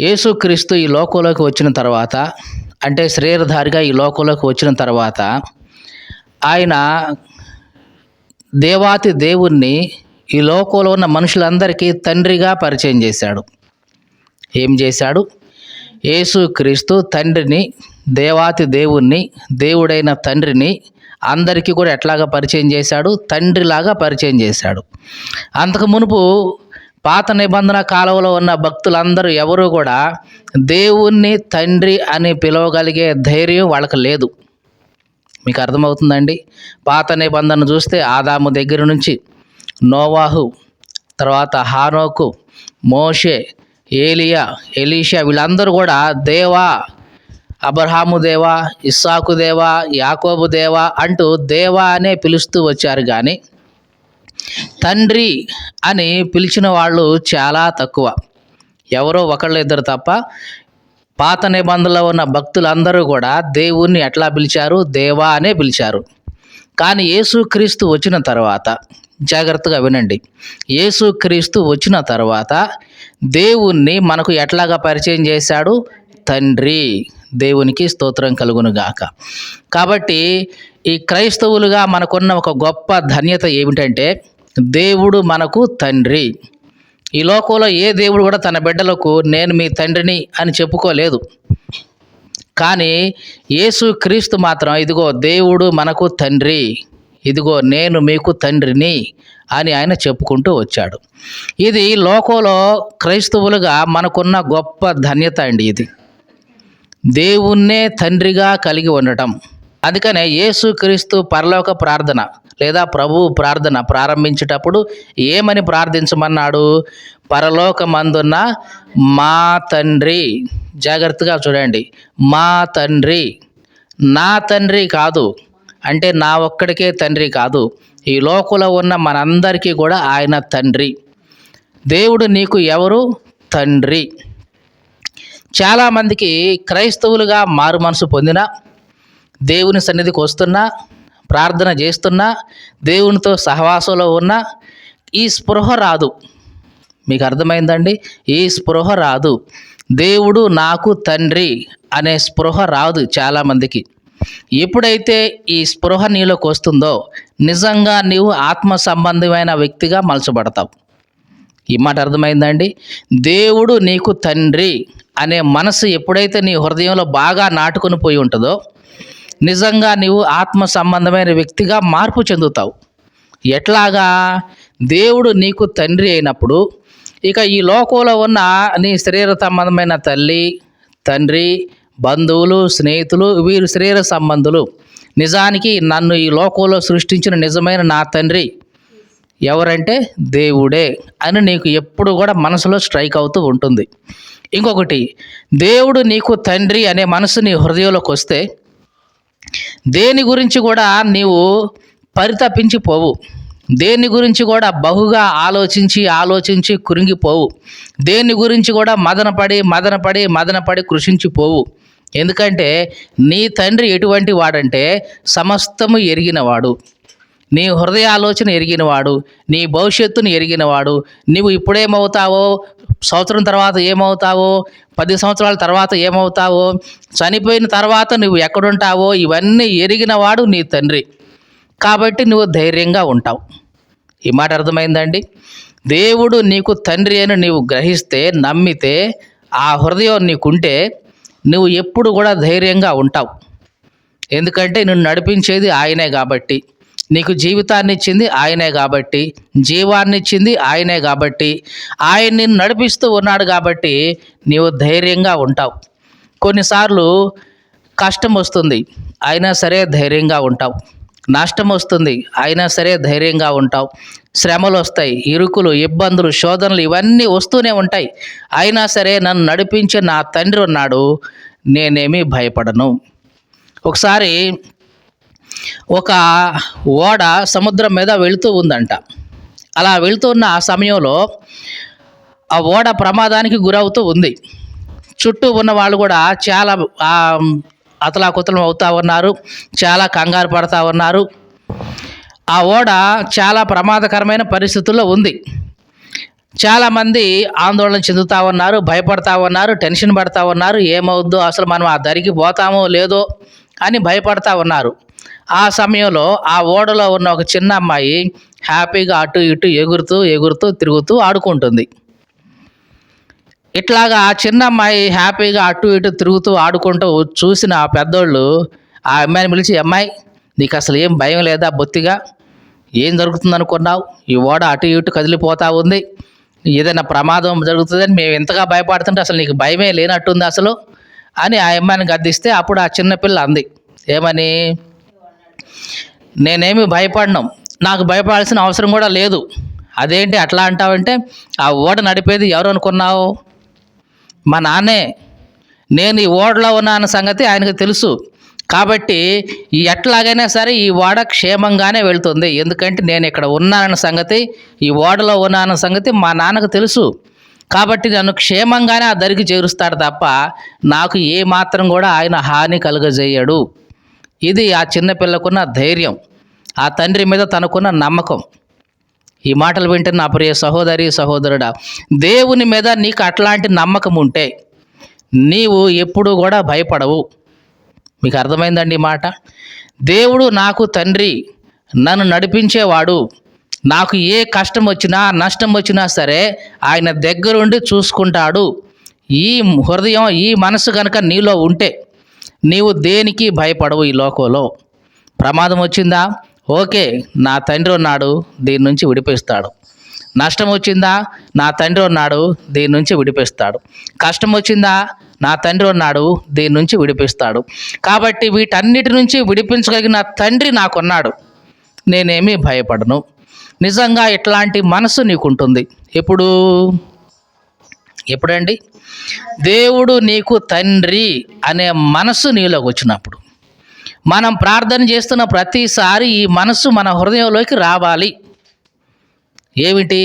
యేసుక్రీస్తు ఈ లోకంలోకి వచ్చిన తర్వాత అంటే శరీరధారిగా ఈ లోకంలోకి వచ్చిన తర్వాత ఆయన దేవాతి దేవుణ్ణి ఈ లోకంలో ఉన్న మనుషులందరికీ తండ్రిగా పరిచయం చేశాడు. ఏం చేశాడు? యేసుక్రీస్తు తండ్రిని, దేవాతి దేవుణ్ణి, దేవుడైన తండ్రిని అందరికీ కూడా ఎట్లాగా పరిచయం చేశాడు? తండ్రిలాగా పరిచయం చేశాడు. అంతకు మునుపు పాత నిబంధన కాలంలో ఉన్న భక్తులందరూ ఎవరు కూడా దేవుణ్ణి తండ్రి అని పిలవగలిగే ధైర్యం వాళ్ళకి లేదు. మీకు అర్థమవుతుందండి? పాత నిబంధన చూస్తే ఆదాము దగ్గర నుంచి నోవాహు, తర్వాత హానోకు, మోషే, ఏలియా, ఎలీషా వీళ్ళందరూ కూడా దేవా, అబ్రహాము దేవా, ఇస్సాకు దేవా, యాకోబు దేవా అంటూ దేవా అనే పిలుస్తూ వచ్చారు. కానీ తండ్రి అని పిలిచిన వాళ్ళు చాలా తక్కువ, ఎవరో ఒకళ్ళు ఇద్దరు తప్ప. పాత నిబంధనలో ఉన్న భక్తులందరూ కూడా దేవుణ్ణి ఎట్లా పిలిచారు? దేవా అనే పిలిచారు. కానీ యేసుక్రీస్తు వచ్చిన తర్వాత, జాగ్రత్తగా వినండి, యేసుక్రీస్తు వచ్చిన తర్వాత దేవుణ్ణి మనకు ఎట్లాగా పరిచయం చేశాడు? తండ్రి. దేవునికి స్తోత్రం కలుగునుగాక. కాబట్టి ఈ క్రైస్తవులుగా మనకున్న ఒక గొప్ప ధన్యత ఏమిటంటే దేవుడు మనకు తండ్రి. ఈ లోకంలో ఏ దేవుడు కూడా తన బిడ్డలకు నేను మీ తండ్రిని అని చెప్పుకోలేదు. కానీ యేసుక్రీస్తు మాత్రం ఇదిగో దేవుడు మనకు తండ్రి, ఇదిగో నేను మీకు తండ్రిని అని ఆయన చెప్పుకుంటూ వచ్చాడు. ఇది లోకంలో క్రైస్తవులుగా మనకున్న గొప్ప ధన్యత అండి. ఇది దేవుణ్ణే తండ్రిగా కలిగి ఉండటం. అందుకనే యేసుక్రీస్తు పరలోక ప్రార్థన లేదా ప్రభువు ప్రార్థన ప్రారంభించేటప్పుడు ఏమని ప్రార్థించమన్నాడు? పరలోకమందున్న మా తండ్రి. జాగ్రత్తగా చూడండి, మా తండ్రి. నా తండ్రి కాదు, అంటే నా ఒక్కడికే తండ్రి కాదు, ఈ లోకంలో ఉన్న మనందరికీ కూడా ఆయన తండ్రి. దేవుడు నీకు ఎవరు? తండ్రి. చాలామందికి క్రైస్తవులుగా మారు మనసు పొందినా, దేవుని సన్నిధికి వస్తున్నా, ప్రార్థన చేస్తున్నా, దేవునితో సహవాసంలో ఉన్నా ఈ స్పృహ రాదు. మీకు అర్థమైందండి? ఈ స్పృహ రాదు. దేవుడు నాకు తండ్రి అనే స్పృహ రాదు చాలామందికి. ఎప్పుడైతే ఈ స్పృహ నీలోకి వస్తుందో నిజంగా నీవు ఆత్మ సంబంధమైన వ్యక్తిగా మలచబడతావు. ఈ మాట అర్థమైందండి? దేవుడు నీకు తండ్రి అనే మనసు ఎప్పుడైతే నీ హృదయంలో బాగా నాటుకొని పోయి ఉంటుందో నిజంగా నీవు ఆత్మ సంబంధమైన వ్యక్తిగా మార్పు చెందుతావు. ఎట్లాగా? దేవుడు నీకు తండ్రి అయినప్పుడు ఇక ఈ లోకంలో ఉన్న నీ శరీర సంబంధమైన తల్లి, తండ్రి, బంధువులు, స్నేహితులు వీరు శరీర సంబంధులు. నిజానికి నన్ను ఈ లోకంలో సృష్టించిన నిజమైన నా తండ్రి ఎవరంటే దేవుడే అని నీకు ఎప్పుడు కూడా మనసులో స్ట్రైక్ అవుతూ ఉంటుంది. ఇంకొకటి, దేవుడు నీకు తండ్రి అనే మనసు నీ హృదయంలోకి వస్తే దేని గురించి కూడా నీవు పరితపించిపోవు, దేని గురించి కూడా బహుగా ఆలోచించి కురింగిపోవు, దేని గురించి కూడా మదనపడి కృషించిపోవు. ఎందుకంటే నీ తండ్రి ఎటువంటి వాడంటే సమస్తము ఎరిగినవాడు, నీ హృదయ ఆలోచన ఎరిగినవాడు, నీ భవిష్యత్తును ఎరిగినవాడు. నువ్వు ఇప్పుడేమవుతావో, సంవత్సరం తర్వాత ఏమవుతావో, 10 సంవత్సరాల తర్వాత ఏమవుతావో, చనిపోయిన తర్వాత నువ్వు ఎక్కడుంటావో ఇవన్నీ ఎరిగినవాడు నీ తండ్రి. కాబట్టి నువ్వు ధైర్యంగా ఉంటావు. ఈ మాట అర్థమైందండి? దేవుడు నీకు తండ్రి అని నీవు గ్రహిస్తే, నమ్మితే, ఆ హృదయం నీకుంటే నువ్వు ఎప్పుడు కూడా ధైర్యంగా ఉంటావు. ఎందుకంటే నిన్ను నడిపించేది ఆయనే కాబట్టి, నీకు జీవితాన్ని ఇచ్చింది ఆయనే కాబట్టి, జీవాన్ని ఇచ్చింది ఆయనే కాబట్టి, ఆయన నిన్ను నడిపిస్తూ ఉన్నాడు కాబట్టి నీవు ధైర్యంగా ఉంటావు. కొన్నిసార్లు కష్టం వస్తుంది, అయినా సరే ధైర్యంగా ఉంటావు. నష్టం వస్తుంది, అయినా సరే ధైర్యంగా ఉంటావు. శ్రమలు వస్తాయి, ఇరుకులు, ఇబ్బందులు, శోధనలు ఇవన్నీ వస్తూనే ఉంటాయి. అయినా సరే నన్ను నడిపించే నా తండ్రి ఉన్నాడు, నేనేమీ భయపడను. ఒకసారి ఒక ఓడ సముద్రం మీద వెళుతూ ఉందంట. అలా వెళుతున్న ఆ సమయంలో ఆ ఓడ ప్రమాదానికి గురవుతూ ఉంది. చుట్టూ ఉన్న వాళ్ళు కూడా చాలా అతలాకుతలం అవుతూ ఉన్నారు, చాలా కంగారు పడుతూ ఉన్నారు. ఆ ఓడ చాలా ప్రమాదకరమైన పరిస్థితుల్లో ఉంది. చాలామంది ఆందోళన చెందుతూ ఉన్నారు, భయపడతా ఉన్నారు, టెన్షన్ పడతా ఉన్నారు. ఏమవుద్దో, అసలు మనం ఆ దరికి పోతామో లేదో అని భయపడతా ఉన్నారు. ఆ సమయంలో ఆ ఓడలో ఉన్న ఒక చిన్న అమ్మాయి హ్యాపీగా అటు ఇటు ఎగురుతూ ఎగురుతూ తిరుగుతూ ఆడుకుంటుంది. ఇట్లాగా ఆ చిన్న అమ్మాయి హ్యాపీగా అటు ఇటు తిరుగుతూ ఆడుకుంటూ చూసిన ఆ పెద్దోళ్ళు ఆ అమ్మాయిని పిలిచి, అమ్మాయి నీకు అసలు ఏం భయం లేదా బొత్తిగా? ఏం జరుగుతుంది అనుకున్నావు? ఈ ఓడ అటు ఇటు కదిలిపోతూ ఉంది, ఏదైనా ప్రమాదం జరుగుతుందని మేము ఎంతగా భయపడుతుంటే అసలు నీకు భయమే లేనట్టుంది అసలు అని ఆ అమ్మాయిని గద్దిస్తే, అప్పుడు ఆ చిన్నపిల్ల అంది ఏమని, నేనేమి భయపడను, నాకు భయపడాల్సిన అవసరం కూడా లేదు. అదేంటి అట్లా అంటావంటే, ఆ ఓడ నడిపేది ఎవరు అనుకున్నావు? మా నాన్నే. నేను ఈ ఓడలో ఉన్నాన సంగతి ఆయనకు తెలుసు. కాబట్టి ఎట్లాగైనా సరే ఈ ఓడ క్షేమంగానే వెళ్తుంది. ఎందుకంటే నేను ఇక్కడ ఉన్నానన్న సంగతి, ఈ ఓడలో ఉన్నానన్న సంగతి మా నాన్నకు తెలుసు. కాబట్టి నన్ను క్షేమంగానే ఆ దరికి చేరుస్తాడు తప్ప నాకు ఏ మాత్రం కూడా ఆయన హాని కలుగజేయడు. ఇది ఆ చిన్నపిల్లకున్న ధైర్యం, ఆ తండ్రి మీద తనకున్న నమ్మకం. ఈ మాటలు వింటున్న నా ప్రియ సహోదరి సహోదరుడా, దేవుని మీద నీకు అట్లాంటి నమ్మకం ఉంటే నీవు ఎప్పుడూ కూడా భయపడవు. మీకు అర్థమైందండి ఈ మాట? దేవుడు నాకు తండ్రి, నన్ను నడిపించేవాడు, నాకు ఏ కష్టం వచ్చినా నష్టం వచ్చినా సరే ఆయన దగ్గరుండి చూసుకుంటాడు. ఈ హృదయం, ఈ మనసు కనుక నీలో ఉంటే నీవు దేనికి భయపడవు. ఈ లోకంలో ప్రమాదం వచ్చిందా, ఓకే, నా తండ్రి ఉన్నాడు, దీని నుంచి విడిపిస్తాడు. నష్టం వచ్చిందా, నా తండ్రి ఉన్నాడు, దీని నుంచి విడిపిస్తాడు. కష్టం వచ్చిందా, నా తండ్రి ఉన్నాడు, దీని నుంచి విడిపిస్తాడు. కాబట్టి వీటన్నిటి నుంచి విడిపించగలిగిన తండ్రి నాకున్నాడు, నేనేమీ భయపడను. నిజంగా ఇట్లాంటి మనసు నీకుంటుంది ఎప్పుడండి? దేవుడు నీకు తండ్రి అనే మనసు నీలోకి వచ్చినప్పుడు. మనం ప్రార్థన చేస్తున్న ప్రతిసారి ఈ మనసు మన హృదయంలోకి రావాలి. ఏమిటి?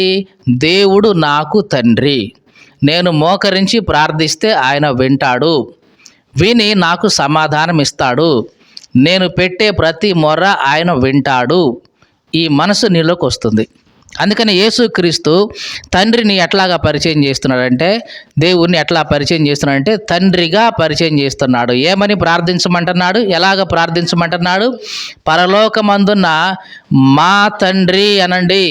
దేవుడు నాకు తండ్రి, నేను మోకరించి ప్రార్థిస్తే ఆయన వింటాడు, విని నాకు సమాధానం ఇస్తాడు, నేను పెట్టే ప్రతి మొర్ర ఆయన వింటాడు. ఈ మనసు నీలోకి వస్తుంది. అందుకని యేసుక్రీస్తు తండ్రిని ఎట్లాగా పరిచయం చేస్తున్నాడంటే, దేవుణ్ణి ఎట్లా పరిచయం చేస్తున్నాడంటే తండ్రిగా పరిచయం చేస్తున్నాడు. ఏమని ప్రార్థించమంటున్నాడు? ఎలాగ ప్రార్థించమంటున్నాడు? పరలోకమందున్న మా తండ్రి అనండి.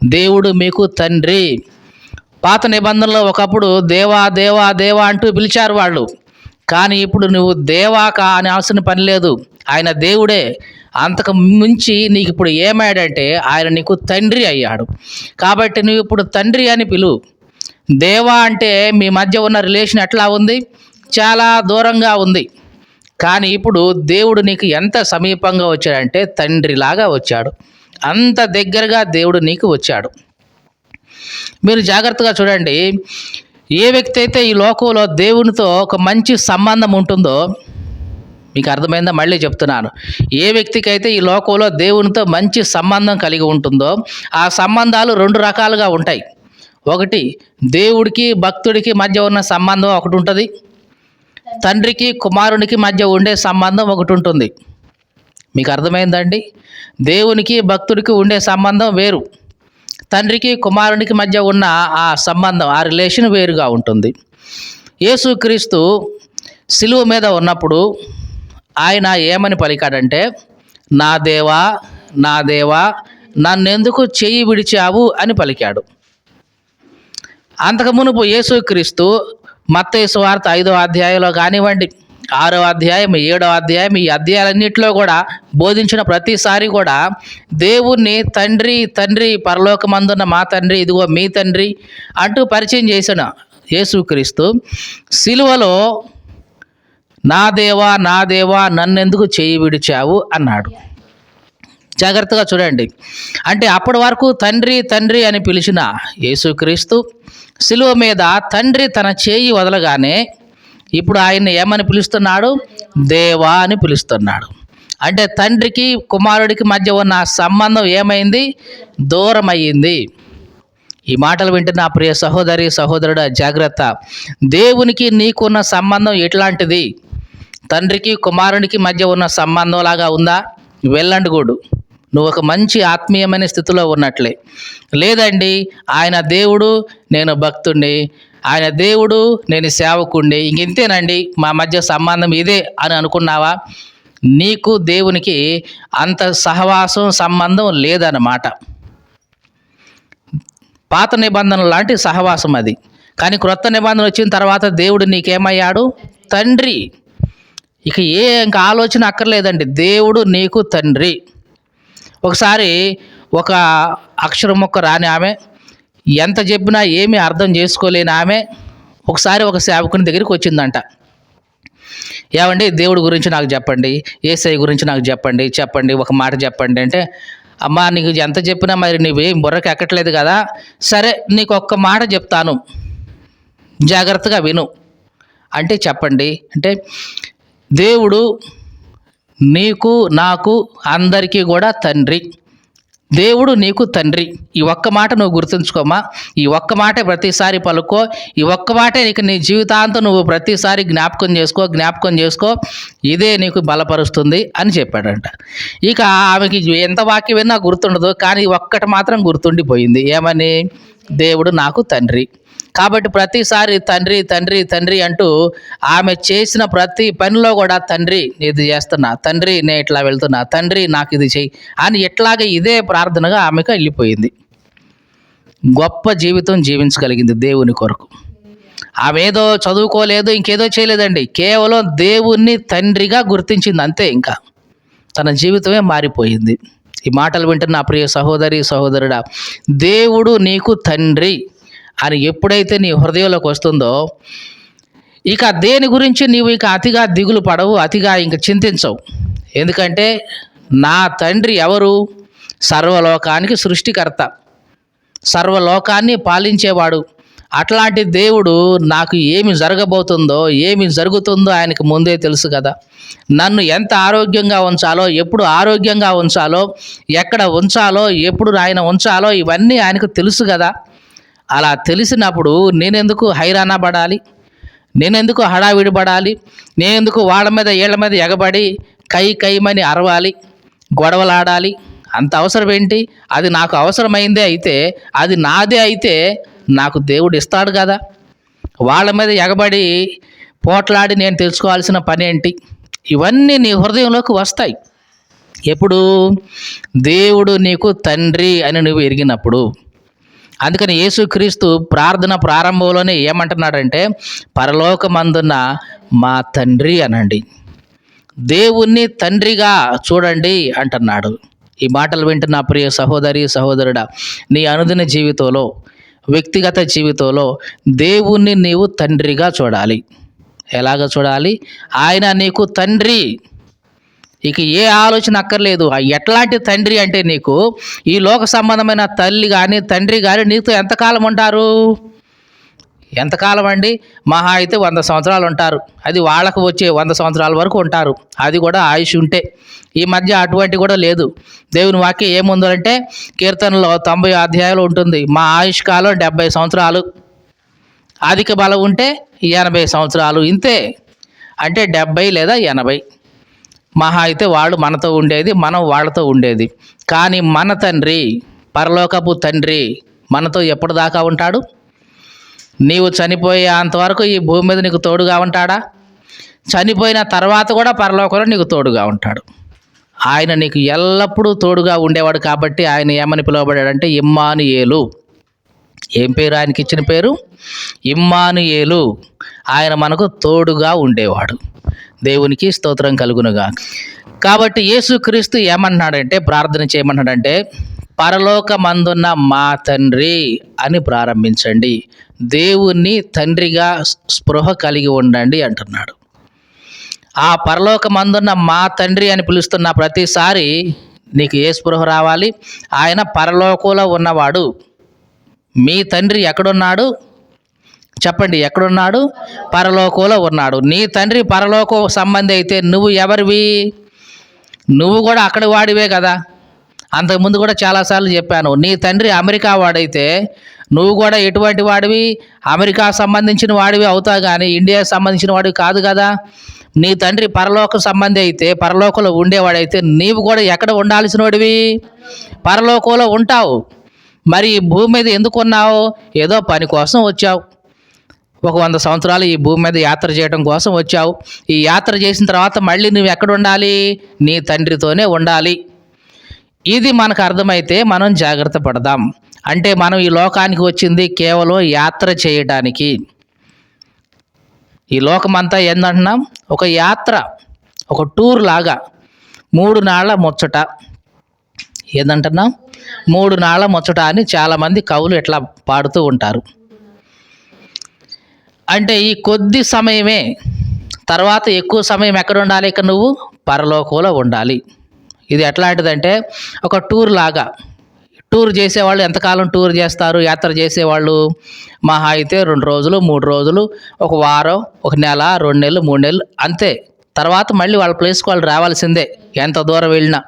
దేవుడు మీకు తండ్రి. పాత నిబంధనలో ఒకప్పుడు దేవా దేవా దేవా అంటూ పిలిచారు వాళ్ళు. కానీ ఇప్పుడు నువ్వు దేవాక అని అవసరం పని లేదు, ఆయన దేవుడే. అంతకు మించి నీకు ఇప్పుడు ఏమయ్యాడంటే ఆయన నీకు తండ్రి అయ్యాడు. కాబట్టి నువ్వు ఇప్పుడు తండ్రి అని పిలువు. దేవా అంటే మీ మధ్య ఉన్న రిలేషన్ ఎట్లా ఉంది? చాలా దూరంగా ఉంది. కానీ ఇప్పుడు దేవుడు నీకు ఎంత సమీపంగా వచ్చాడంటే తండ్రిలాగా వచ్చాడు. అంత దగ్గరగా దేవుడు నీకు వచ్చాడు. మీరు జాగ్రత్తగా చూడండి. ఏ వ్యక్తి అయితే ఈ లోకంలో దేవునితో ఒక మంచి సంబంధం ఉంటుందో, మీకు అర్థమైందా? మళ్ళీ చెప్తున్నాను. ఏ వ్యక్తికి అయితే ఈ లోకంలో దేవునితో మంచి సంబంధం కలిగి ఉంటుందో ఆ సంబంధాలు రెండు రకాలుగా ఉంటాయి. ఒకటి, దేవుడికి భక్తుడికి మధ్య ఉన్న సంబంధం ఒకటి ఉంటుంది, తండ్రికి కుమారునికి మధ్య ఉండే సంబంధం ఒకటి ఉంటుంది. మీకు అర్థమైందండి? దేవునికి భక్తుడికి ఉండే సంబంధం వేరు, తండ్రికి కుమారునికి మధ్య ఉన్న ఆ సంబంధం, ఆ రిలేషన్ వేరుగా ఉంటుంది. యేసుక్రీస్తు సిలువ మీద ఉన్నప్పుడు ఆయన ఏమని పలికాడంటే, నా దేవా నా దేవా నన్నెందుకు చెయ్యి విడిచావు అని పలికాడు. అంతకు మునుపు యేసుక్రీస్తు మత్తయి సువార్త 5వ అధ్యాయంలో కానివ్వండి, 6వ అధ్యాయం, 7వ అధ్యాయం, ఈ అధ్యాయాలన్నింటిలో కూడా బోధించిన ప్రతిసారి కూడా దేవుణ్ణి తండ్రి తండ్రి, పరలోకమందున్న మా తండ్రి, ఇదిగో మీ తండ్రి అంటూ పరిచయం చేసిన యేసుక్రీస్తు సిలువలో నా దేవా నన్నెందుకు చేయి విడిచావు అన్నాడు. జాగ్రత్తగా చూడండి. అంటే అప్పటి వరకు తండ్రి తండ్రి అని పిలిచిన యేసుక్రీస్తు సిలువ మీద తండ్రి తన చేయి వదలగానే ఇప్పుడు ఆయన్ని ఏమని పిలుస్తున్నాడు? దేవా అని పిలుస్తున్నాడు. అంటే తండ్రికి కుమారుడికి మధ్య ఉన్న సంబంధం ఏమైంది? దూరం అయ్యింది. ఈ మాటలు వింటున్న నా ప్రియ సహోదరి సహోదరుడా, జాగ్రత్త. దేవునికి నీకున్న సంబంధం ఎట్లాంటిది? తండ్రికి కుమారునికి మధ్య ఉన్న సంబంధం లాగా ఉందా? Well and good. నువ్వు ఒక మంచి ఆత్మీయమైన స్థితిలో ఉన్నట్లే. లేదండి, ఆయన దేవుడు, నేను భక్తుణ్ణి, ఆయన దేవుడు, నేను సేవకుణ్ణి, ఇంతేనండి మా మధ్య సంబంధం ఇదే అని అనుకున్నావా, నీకు దేవునికి అంత సహవాసం సంబంధం లేదన్నమాట. పాత నిబంధన లాంటి సహవాసం అది. కానీ క్రొత్త నిబంధన వచ్చిన తర్వాత దేవుడు నీకేమయ్యాడు? తండ్రి. ఇక ఇంకా ఆలోచన అక్కర్లేదండి, దేవుడు నీకు తండ్రి. ఒకసారి ఒక అక్షరం మొక్క రాని ఆమె, ఎంత చెప్పినా ఏమీ అర్థం చేసుకోలేని ఆమె ఒకసారి ఒక సేవకుని దగ్గరికి వచ్చిందంట. ఏమండి, దేవుడి గురించి నాకు చెప్పండి, యేసయ్య గురించి నాకు చెప్పండి, ఒక మాట చెప్పండి అంటే, అమ్మా నీకు ఎంత చెప్పినా మరి నువ్వేం బుర్రకి ఎక్కట్లేదు కదా, సరే నీకు ఒక్క మాట చెప్తాను, జాగ్రత్తగా విను అంటే చెప్పండి అంటే, దేవుడు నీకు నాకు అందరికీ కూడా తండ్రి. దేవుడు నీకు తండ్రి. ఈ ఒక్క మాట నువ్వు గుర్తుంచుకోమా, ఈ ఒక్క మాటే ప్రతిసారి పలుకో, ఈ ఒక్క మాటే నీకు నీ జీవితాంతం నువ్వు ప్రతిసారి జ్ఞాపకం చేసుకో, ఇదే నీకు బలపరుస్తుంది అని చెప్పాడంట. ఇక ఆమెకి ఎంత వాక్యం విన్నా గుర్తుండదు, కానీ ఒక్కటి మాత్రం గుర్తుండిపోయింది. ఏమని? దేవుడు నాకు తండ్రి. కాబట్టి ప్రతిసారి తండ్రి తండ్రి తండ్రి అంటూ ఆమె చేసిన ప్రతి పనిలో కూడా తండ్రి ఇది చేస్తున్నా, తండ్రి నేను ఇట్లా వెళ్తున్నా, తండ్రి నాకు ఇది చెయ్యి అని ఇట్లాగే ఇదే ప్రార్థనగా ఆమెకు వెళ్ళిపోయింది. గొప్ప జీవితం జీవించగలిగింది దేవుని కొరకు. ఆమె ఏదో చదువుకోలేదు, ఇంకేదో చేయలేదండి, కేవలం దేవుణ్ణి తండ్రిగా గుర్తించింది అంతే. ఇంకా తన జీవితమే మారిపోయింది. ఈ మాటలు వింటున్న ప్రియ సహోదరి సహోదరుడా, దేవుడు నీకు తండ్రి అని ఎప్పుడైతే నీ హృదయంలోకి వస్తుందో, ఇక దేని గురించి నీవు ఇక అతిగా దిగులు పడవు, అతిగా ఇంక చింతించవు. ఎందుకంటే నా తండ్రి ఎవరు? సర్వలోకానికి సృష్టికర్త, సర్వలోకాన్ని పాలించేవాడు. అట్లాంటి దేవుడు నాకు ఏమి జరగబోతుందో, ఏమి జరుగుతుందో ఆయనకు ముందే తెలుసు కదా. నన్ను ఎంత ఆరోగ్యంగా ఉంచాలో, ఎప్పుడు ఆరోగ్యంగా ఉంచాలో, ఎక్కడ ఉంచాలో, ఎప్పుడు ఆయన ఉంచాలో ఇవన్నీ ఆయనకు తెలుసు కదా. అలా తెలిసినప్పుడు నేనెందుకు హైరాణ పడాలి, నేనెందుకు హడావిడి పడాలి, నేనెందుకు వాళ్ళ మీద వీళ్ళ మీద ఎగబడి కైమని అరవాలి, గొడవలాడాలి? అంత అవసరం ఏంటి? అది నాకు అవసరమైందే అయితే, అది నాదే అయితే నాకు దేవుడు ఇస్తాడు కదా. వాళ్ళ మీద ఎగబడి పోట్లాడి నేను తెలుసుకోవాల్సిన పని ఏంటి? ఇవన్నీ నీ హృదయంలోకి వస్తాయి ఎప్పుడు? దేవుడు నీకు తండ్రి అని నువ్వు ఎరిగినప్పుడు. అందుకని యేసుక్రీస్తు ప్రార్థన ప్రారంభంలోనే ఏమంటున్నాడంటే, పరలోకమందున్న మా తండ్రి అనండి, దేవుణ్ణి తండ్రిగా చూడండి అంటున్నాడు. ఈ మాటలు వింటున్న ప్రియ సహోదరి సహోదరుడా, నీ అనుదిన జీవితంలో, వ్యక్తిగత జీవితంలో దేవుణ్ణి నీవు తండ్రిగా చూడాలి. ఎలాగ చూడాలి? ఆయన నీకు తండ్రి. ఇక ఏ ఆలోచన అక్కర్లేదు. ఎట్లాంటి తండ్రి అంటే, నీకు ఈ లోక సంబంధమైన తల్లి కానీ తండ్రి కానీ నీతో ఎంతకాలం ఉంటారు? ఎంతకాలం అండి? మహా అయితే 100 సంవత్సరాలు ఉంటారు. అది వాళ్ళకు వచ్చే 100 సంవత్సరాల వరకు ఉంటారు, అది కూడా ఆయుష్ ఉంటే. ఈ మధ్య అటువంటి కూడా లేదు. దేవుని వాక్యం ఏముందంటే, కీర్తనలో 90 అధ్యాయాలు ఉంటుంది, మా ఆయుష్ కాలం 70 సంవత్సరాలు, అధిక బలం ఉంటే 80 సంవత్సరాలు, ఇంతే. అంటే 70 లేదా 80. మహా అయితే వాళ్ళు మనతో ఉండేది, మనం వాళ్ళతో ఉండేది. కానీ మన తండ్రి, పరలోకపు తండ్రి మనతో ఎప్పటిదాకా ఉంటాడు? నీవు చనిపోయే అంతవరకు ఈ భూమి మీద నీకు తోడుగా ఉంటాడా? చనిపోయిన తర్వాత కూడా పరలోకంలో నీకు తోడుగా ఉంటాడు. ఆయన నీకు ఎల్లప్పుడూ తోడుగా ఉండేవాడు. కాబట్టి ఆయన ఏమని పిలువబడాడంటే ఇమ్మానుయేలు. ఏం పేరు ఆయనకి ఇచ్చిన పేరు? ఇమ్మానుయేలు. ఆయన మనకు తోడుగా ఉండేవాడు. దేవునికి స్తోత్రం కలుగునుగా. కాబట్టి యేసుక్రీస్తు ఏమన్నాడంటే, ప్రార్థన చేయమన్నాడంటే, పరలోకమందున్న మా తండ్రి అని ప్రారంభించండి, దేవుణ్ణి తండ్రిగా స్పృహ కలిగి ఉండండి అంటున్నాడు. ఆ పరలోకమందున్న మా తండ్రి అని పిలుస్తున్న ప్రతిసారి నీకు ఏ స్పృహ రావాలి? ఆయన పరలోకంలో ఉన్నవాడు. మీ తండ్రి ఎక్కడున్నాడు చెప్పండి? ఎక్కడున్నాడు? పరలోకంలో ఉన్నాడు. నీ తండ్రి పరలోక సంబంధి అయితే నువ్వు ఎవరివి? నువ్వు కూడా అక్కడి వాడివే కదా. అంతకుముందు కూడా చాలాసార్లు చెప్పాను, నీ తండ్రి అమెరికా వాడైతే నువ్వు కూడా ఎటువంటి వాడివి? అమెరికా సంబంధించిన వాడివి అవుతావు, కానీ ఇండియాకి సంబంధించిన వాడివి కాదు కదా. నీ తండ్రి పరలోక సంబంధి అయితే, పరలోకంలో ఉండేవాడైతే నీవు కూడా ఎక్కడ ఉండాల్సిన వాడివి? పరలోకంలో ఉంటావు. మరి ఈ భూమి మీద ఎందుకు ఉన్నావు? ఏదో పని కోసం వచ్చావు. ఒక 100 సంవత్సరాలు ఈ భూమి మీద యాత్ర చేయడం కోసం వచ్చావు. ఈ యాత్ర చేసిన తర్వాత మళ్ళీ నువ్వు ఎక్కడ ఉండాలి? నీ తండ్రితోనే ఉండాలి. ఇది మనకు అర్థమైతే మనం జాగ్రత్త పడదాం. అంటే మనం ఈ లోకానికి వచ్చింది కేవలం యాత్ర చేయడానికి. ఈ లోకమంతా ఏందంటున్నాం? ఒక యాత్ర, ఒక టూర్ లాగా. 3 నాళ్ళ ముచ్చట. ఏందంటున్నాం? 3 నాళ్ళ ముచ్చట అని చాలామంది కవులు ఇట్లా పాడుతూ ఉంటారు. అంటే ఈ కొద్ది సమయమే, తర్వాత ఎక్కువ సమయం ఎక్కడ ఉండాలి? ఇక నువ్వు పరలోకంలో ఉండాలి. ఇది ఎట్లాంటిదంటే ఒక టూర్ లాగా. టూర్ చేసేవాళ్ళు ఎంతకాలం టూర్ చేస్తారు? యాత్ర చేసేవాళ్ళు మహా అయితే 2 రోజులు, 3 రోజులు, ఒక వారం, ఒక నెల, 2 నెలలు, 3 నెలలు అంతే. తర్వాత మళ్ళీ వాళ్ళ ప్లేస్కి వాళ్ళు రావాల్సిందే, ఎంత దూరం వెళ్ళినా.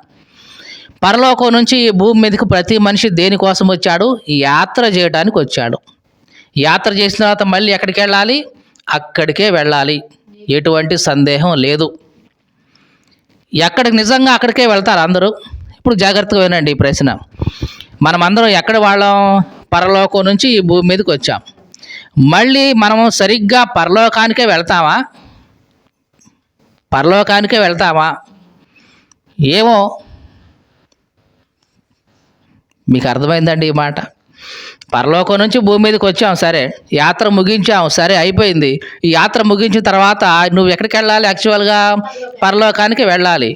పరలోకం నుంచి ఈ భూమి మీదకి ప్రతి మనిషి దేనికోసం వచ్చాడు? ఈ యాత్ర చేయడానికి వచ్చాడు. యాత్ర చేసిన తర్వాత మళ్ళీ ఎక్కడికి వెళ్ళాలి? అక్కడికే వెళ్ళాలి, ఎటువంటి సందేహం లేదు. ఎక్కడికి నిజంగా అక్కడికే వెళ్తారు అందరూ. ఇప్పుడు జాగ్రత్తగా వినండి ఈ ప్రశ్న. మనమందరం ఎక్కడ వాళ్ళం? పరలోకం నుంచి ఈ భూమి మీదకి వచ్చాం. మళ్ళీ మనము సరిగ్గా పరలోకానికే వెళ్తామా? పరలోకానికే వెళ్తామా? ఏమో. మీకు అర్థమైందండి ఈ మాట? పరలోకం నుంచి భూమి మీదకి వచ్చాం, సరే, యాత్ర ముగించాం, సరే, అయిపోయింది. ఈ యాత్ర ముగించిన తర్వాత నువ్వు ఎక్కడికి వెళ్ళాలి? యాక్చువల్గా పరలోకానికి వెళ్ళాలి.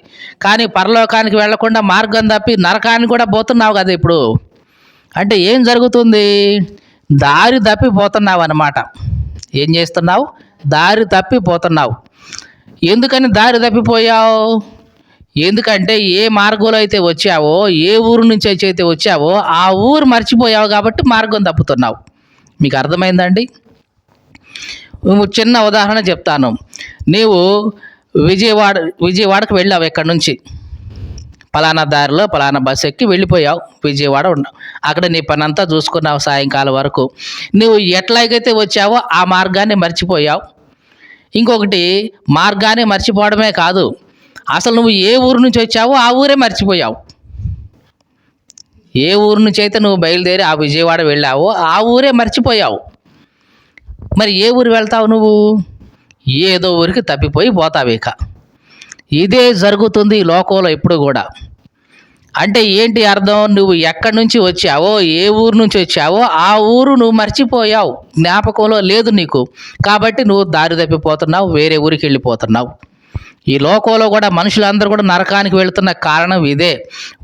కానీ పరలోకానికి వెళ్ళకుండా మార్గం తప్పి నరకానికి కూడా పోతున్నావు కదా ఇప్పుడు. అంటే ఏం జరుగుతుంది? దారి తప్పిపోతున్నావు అన్నమాట. ఏం చేస్తున్నావు? దారి తప్పిపోతున్నావు. ఎందుకని దారి తప్పిపోయావు? ఎందుకంటే ఏ మార్గంలో అయితే వచ్చావో, ఏ ఊరు నుంచి అయితే వచ్చావో ఆ ఊరు మర్చిపోయావు కాబట్టి మార్గం తప్పుతున్నావు. మీకు అర్థమైందండి? చిన్న ఉదాహరణ చెప్తాను. నీవు విజయవాడకు వెళ్ళావు. ఎక్కడి నుంచి పలానా దారిలో పలానా బస్సు ఎక్కి వెళ్ళిపోయావు, విజయవాడ ఉన్నావు. అక్కడ నీ పని అంతా చూసుకున్నావు సాయంకాలం వరకు. నువ్వు ఎట్లాగైతే వచ్చావో ఆ మార్గాన్ని మర్చిపోయావు. ఇంకొకటి, మార్గాన్ని మర్చిపోవడమే కాదు, అసలు నువ్వు ఏ ఊరు నుంచి వచ్చావో ఆ ఊరే మర్చిపోయావు. ఏ ఊరు నుంచి అయితే నువ్వు బయలుదేరి ఆ విజయవాడ వెళ్ళావో ఆ ఊరే మర్చిపోయావు. మరి ఏ ఊరు వెళ్తావు నువ్వు? ఏదో ఊరికి తప్పిపోయి పోతావు. ఇక ఇదే జరుగుతుంది ఈ లోకంలో ఇప్పుడు కూడా. అంటే ఏంటి అర్థం? నువ్వు ఎక్కడి నుంచి వచ్చావో, ఏ ఊరు నుంచి వచ్చావో ఆ ఊరు నువ్వు మర్చిపోయావు, జ్ఞాపకంలో లేదు నీకు. కాబట్టి నువ్వు దారి తప్పిపోతున్నావు, వేరే ఊరికి వెళ్ళిపోతున్నావు. ఈ లోకంలో కూడా మనుషులందరూ కూడా నరకానికి వెళుతున్న కారణం ఇదే.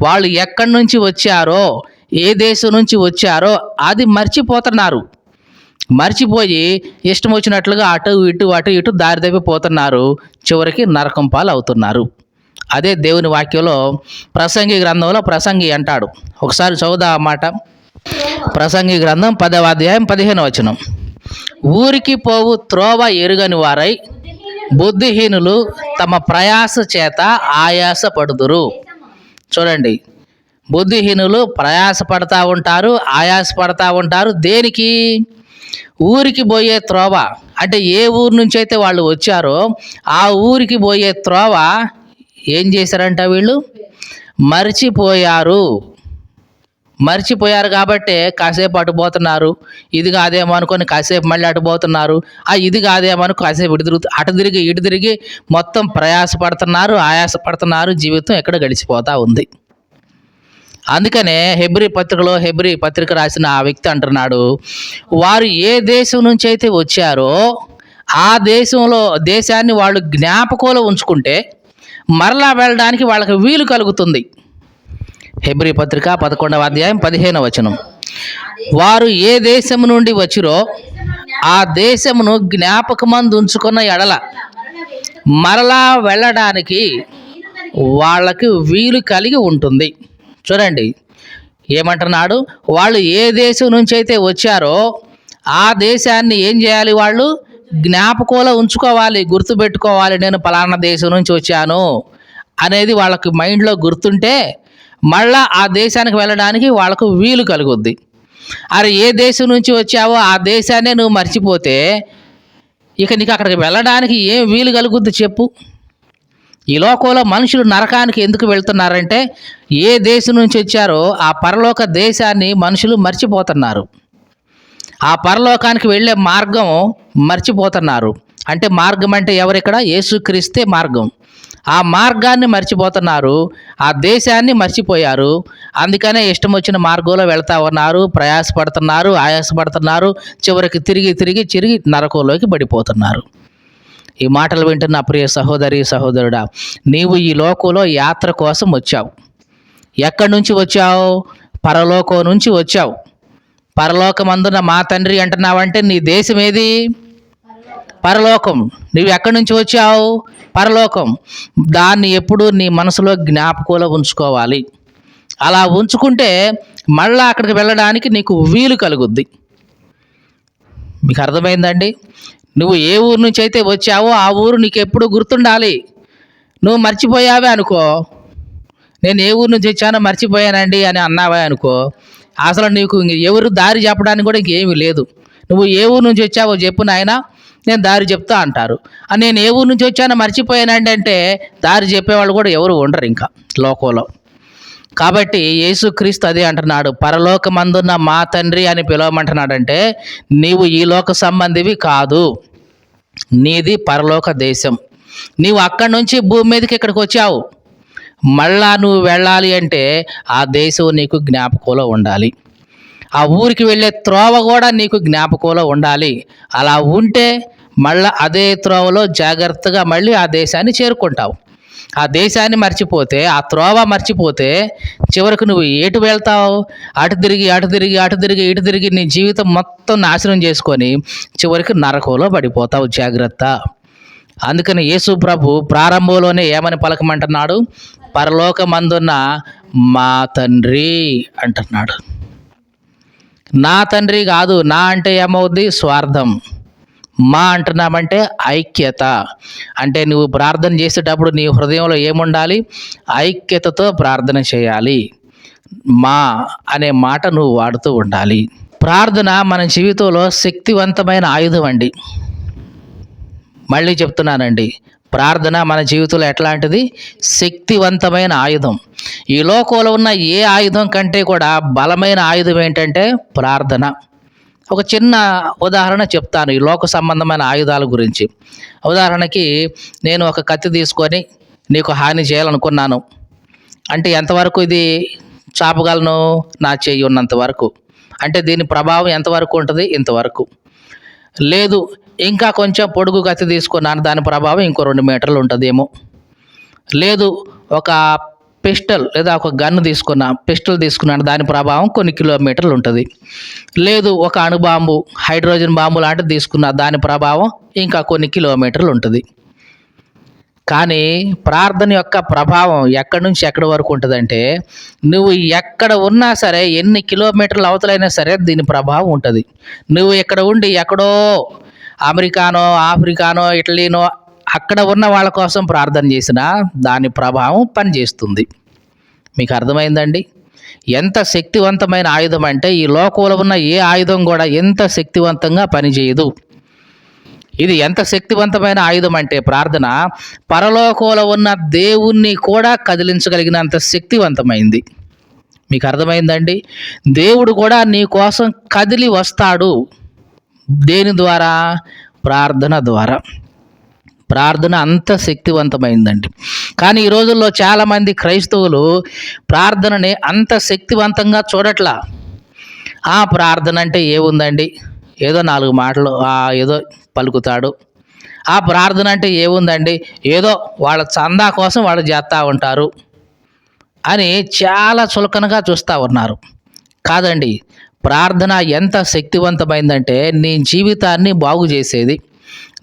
వాళ్ళు ఎక్కడి నుంచి వచ్చారో, ఏ దేశం నుంచి వచ్చారో అది మర్చిపోతున్నారు. మర్చిపోయి ఇష్టం వచ్చినట్లుగా అటు ఇటు దారి తప్పిపోతున్నారు. చివరికి నరకం పాలు అవుతున్నారు. అదే దేవుని వాక్యంలో ప్రసంగి గ్రంథంలో ప్రసంగి అంటాడు. ఒకసారి చదువుదా మాట. ప్రసంగి గ్రంథం 10వ అధ్యాయం 15వ వచనం. ఊరికి పోవు త్రోవ ఎరుగని వారై బుద్ధిహీనులు తమ ప్రయాస చేత ఆయాస పడుదురు. చూడండి, బుద్ధిహీనులు ప్రయాస పడతా ఉంటారు, ఆయాస పడతా ఉంటారు. దేనికి? ఊరికి పోయే త్రోవ. అంటే ఏ ఊరు నుంచి అయితే వాళ్ళు వచ్చారో ఆ ఊరికి పోయే త్రోవ ఏం చేశారంట? వీళ్ళు మర్చిపోయారు కాబట్టి కాసేపు అటు పోతున్నారు, ఇది కాదేమో అనుకొని కాసేపు మళ్ళీ అటు పోతున్నారు, ఇది కాదేమో అని కాసేపు అటు తిరిగి ఇటు తిరిగి మొత్తం ప్రయాసపడుతున్నారు, ఆయాసపడుతున్నారు. జీవితం ఎక్కడ గడిచిపోతూ ఉంది. అందుకనే హెబ్రీ పత్రిక రాసిన ఆ వ్యక్తి అంటున్నాడు, వారు ఏ దేశం నుంచి అయితే వచ్చారో ఆ దేశాన్ని వాళ్ళు జ్ఞాపకంలో ఉంచుకుంటే మరలా వెళ్ళడానికి వాళ్ళకి వీలు కలుగుతుంది. హెబ్రీ పత్రిక 11వ అధ్యాయం 15వ వచనం. వారు ఏ దేశం నుండి వచ్చిరో ఆ దేశమును జ్ఞాపకమందు ఉంచుకున్న ఎడల మరలా వెళ్ళడానికి వాళ్ళకి వీలు కలిగి ఉంటుంది. చూడండి ఏమంటున్నాడు? వాళ్ళు ఏ దేశం నుంచి అయితే వచ్చారో ఆ దేశాన్ని ఏం చేయాలి? వాళ్ళు జ్ఞాపకంలో ఉంచుకోవాలి, గుర్తుపెట్టుకోవాలి. నేను పలానా దేశం నుంచి వచ్చాను అనేది వాళ్ళకి మైండ్లో గుర్తుంటే మళ్ళా ఆ దేశానికి వెళ్ళడానికి వాళ్ళకు వీలు కలుగుద్ది. అరే ఏ దేశం నుంచి వచ్చావో ఆ దేశాన్నే నువ్వు మర్చిపోతే ఇక నీకు అక్కడికి వెళ్ళడానికి ఏం వీలు కలుగుద్ది చెప్పు? ఈ లోకంలో మనుషులు నరకానికి ఎందుకు వెళ్తున్నారంటే ఏ దేశం నుంచి వచ్చారో ఆ పరలోక దేశాన్ని మనుషులు మర్చిపోతున్నారు. ఆ పరలోకానికి వెళ్ళే మార్గం మర్చిపోతున్నారు. అంటే మార్గం అంటే ఎవరిక్కడ? యేసుక్రీస్తే మార్గం. ఆ మార్గాన్ని మర్చిపోతున్నారు, ఆ దేశాన్ని మర్చిపోయారు. అందుకనే ఇష్టం వచ్చిన మార్గంలో వెళ్తా ఉన్నారు, ప్రయాసపడుతున్నారు, ఆయాసపడుతున్నారు, చివరికి తిరిగి నరకంలోకి పడిపోతున్నారు. ఈ మాటలు వింటున్న ప్రియ సహోదరి సహోదరుడా, నీవు ఈ లోకంలో యాత్ర కోసం వచ్చావు. ఎక్కడి నుంచి వచ్చావు? పరలోకం నుంచి వచ్చావు. పరలోకమందున మా తండ్రి అంటున్నావంటే నీ దేశం ఏది? పరలోకం. నువ్వు ఎక్కడి నుంచి వచ్చావు? పరలోకం. దాన్ని ఎప్పుడు నీ మనసులో జ్ఞాపకంలో ఉంచుకోవాలి. అలా ఉంచుకుంటే మళ్ళా అక్కడికి వెళ్ళడానికి నీకు వీలు కలుగుద్ది. మీకు అర్థమైందండి? నువ్వు ఏ ఊరు నుంచి అయితే వచ్చావో ఆ ఊరు నీకు ఎప్పుడు గుర్తుండాలి. నువ్వు మర్చిపోయావే అనుకో, నేను ఏ ఊరు నుంచి వచ్చానో మర్చిపోయానండి అని అన్నావే అనుకో, అసలు నీకు ఎవరు దారి చెప్పడానికి కూడా ఇంకేమీ లేదు. నువ్వు ఏ ఊరు నుంచి వచ్చావో చెప్పు నాయనా, నేను దారి చెప్తా అంటారు. నేను ఏ ఊరు నుంచి వచ్చానో మర్చిపోయానండి అంటే దారి చెప్పేవాళ్ళు కూడా ఎవరు ఉండరు ఇంకా లోకంలో. కాబట్టి యేసుక్రీస్తు అదే అంటున్నాడు, పరలోకమందున్న మా తండ్రి అని పిలవమంటున్నాడంటే నీవు ఈ లోక సంబంధివి కాదు, నీది పరలోక దేశం. నీవు అక్కడి నుంచి భూమి మీదకి ఇక్కడికి వచ్చావు. మళ్ళా నువ్వు వెళ్ళాలి అంటే ఆ దేశం నీకు జ్ఞాపకంలో ఉండాలి. ఆ ఊరికి వెళ్ళే త్రోవ కూడా నీకు జ్ఞాపకంలో ఉండాలి. అలా ఉంటే మళ్ళీ అదే త్రోవలో జాగ్రత్తగా మళ్ళీ ఆ దేశాన్ని చేరుకుంటావు. ఆ దేశాన్ని మర్చిపోతే, ఆ త్రోవ మర్చిపోతే చివరికి నువ్వు ఎటు వెళ్తావు? అటు తిరిగి నీ జీవితం మొత్తం నాశనం చేసుకొని చివరికి నరకంలో పడిపోతావు. జాగ్రత్త. అందుకని యేసు ప్రభు ప్రారంభంలోనే ఏమని పలకమంటున్నాడు? పరలోకమందున్న మా తండ్రి అంటున్నాడు. నా తండ్రి కాదు. నా అంటే ఏమవుద్ది? స్వార్థం. మా అంటున్నామంటే ఐక్యత. అంటే నువ్వు ప్రార్థన చేసేటప్పుడు నీ హృదయంలో ఏముండాలి? ఐక్యతతో ప్రార్థన చేయాలి. మా అనే మాట నువ్వు వాడుతూ ఉండాలి. ప్రార్థన మన జీవితంలో శక్తివంతమైన ఆయుధం అండి. మళ్ళీ చెప్తున్నానండి, ప్రార్థన మన జీవితంలో ఎట్లాంటిది? శక్తివంతమైన ఆయుధం. ఈ లోకంలో ఉన్న ఏ ఆయుధం కంటే కూడా బలమైన ఆయుధం ఏంటంటే ప్రార్థన. ఒక చిన్న ఉదాహరణ చెప్తాను ఈ లోక సంబంధమైన ఆయుధాల గురించి. ఉదాహరణకి నేను ఒక కత్తి తీసుకొని నీకు హాని చేయాలనుకున్నాను అంటే ఎంతవరకు ఇది చాపగలను? నా చెయ్యి ఉన్నంత వరకు. అంటే దీని ప్రభావం ఎంతవరకు ఉంటుంది? ఇంతవరకు. లేదు, ఇంకా కొంచెం పొడుగు కత్తి తీసుకున్నాను, దాని ప్రభావం ఇంకో 2 మీటర్లు ఉంటుందేమో. లేదు, ఒక పిస్టల్ లేదా ఒక గన్ను తీసుకున్నాను, దాని ప్రభావం కొన్ని కిలోమీటర్లు ఉంటుంది. లేదు, ఒక అణుబాంబు, హైడ్రోజన్ బాంబు లాంటిది తీసుకున్నా, దాని ప్రభావం ఇంకా కొన్ని కిలోమీటర్లు ఉంటుంది. కానీ ప్రార్థన యొక్క ప్రభావం ఎక్కడి నుంచి ఎక్కడి వరకు ఉంటుందంటే నువ్వు ఎక్కడ ఉన్నా సరే, ఎన్ని కిలోమీటర్ల అవతలైనా సరే దీని ప్రభావం ఉంటుంది. నువ్వు ఇక్కడ ఉండి ఎక్కడో అమెరికానో, ఆఫ్రికానో, ఇటలీనో అక్కడ ఉన్న వాళ్ళ కోసం ప్రార్థన చేసినా దాని ప్రభావం పనిచేస్తుంది. మీకు అర్థమైందండి? ఎంత శక్తివంతమైన ఆయుధం అంటే ఈ లోకంలో ఉన్న ఏ ఆయుధం కూడా ఎంత శక్తివంతంగా పనిచేయదు. ఇది ఎంత శక్తివంతమైన ఆయుధం అంటే ప్రార్థన పరలోకంలో ఉన్న దేవుణ్ణి కూడా కదిలించగలిగినంత శక్తివంతమైంది. మీకు అర్థమైందండి? దేవుడు కూడా నీ కోసం కదిలి వస్తాడు. దేని ద్వారా? ప్రార్థన ద్వారా. ప్రార్థన అంత శక్తివంతమైందండి. కానీ ఈ రోజుల్లో చాలామంది క్రైస్తవులు ప్రార్థనని అంత శక్తివంతంగా చూడట్లా. ఆ ప్రార్థన అంటే ఏముందండి? ఏదో 4 మాటలు ఏదో పలుకుతాడు. ఆ ప్రార్థన అంటే ఏముందండి? ఏదో వాళ్ళ చందా కోసం వాళ్ళు చేస్తూ ఉంటారు అని చాలా చులకనగా చూస్తూ ఉన్నారు. కాదండి, ప్రార్థన ఎంత శక్తివంతమైందంటే నీ జీవితాన్ని బాగు చేసేది,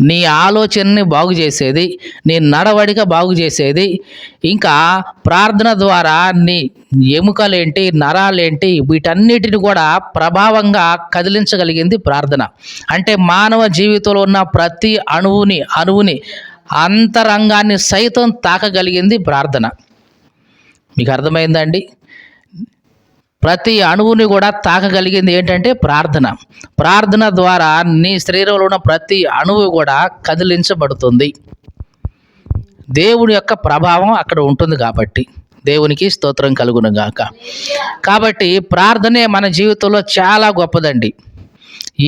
నీ ఆలోచనని బాగు చేసేది, నీ నడవడిక బాగు చేసేది. ఇంకా ప్రార్థన ద్వారా నీ ఎముకలేంటి, నరాలేంటి, వీటన్నిటిని కూడా ప్రభావంగా కదిలించగలిగింది ప్రార్థన. అంటే మానవ జీవితంలో ఉన్న ప్రతి అణువుని అంతరంగాన్ని సైతం తాకగలిగింది ప్రార్థన. మీకు అర్థమైందండి? ప్రతి అణువుని కూడా తాకగలిగింది ఏంటంటే ప్రార్థన. ప్రార్థన ద్వారా నీ శరీరంలో ఉన్న ప్రతి అణువు కూడా కదిలించబడుతుంది. దేవుని యొక్క ప్రభావం అక్కడ ఉంటుంది కాబట్టి. దేవునికి స్తోత్రం కలుగును గాక. కాబట్టి ప్రార్థనే మన జీవితంలో చాలా గొప్పదండి.